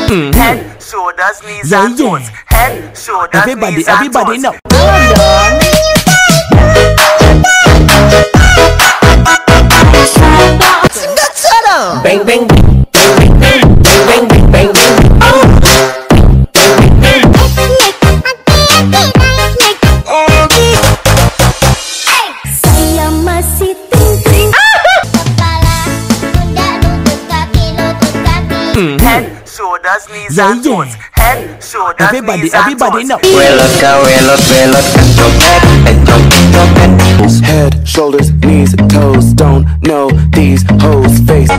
Head, shoulders, knees Yeah, and toes. yeah. Head, shoulders, knees and Everybody toes. know. Bang bang bang bang bang bang bang bang bang. Saya masih tinggi. Kepala, pundak, lutut, kaki, lutut, kaki. Head, shoulders, knees Yeah, and yeah. toes. Head, shoulders, knees and Everybody toes. know. Welot ka welot welot ka copet copet. Head, shoulders, knees, toes. Don't know these hoes' face.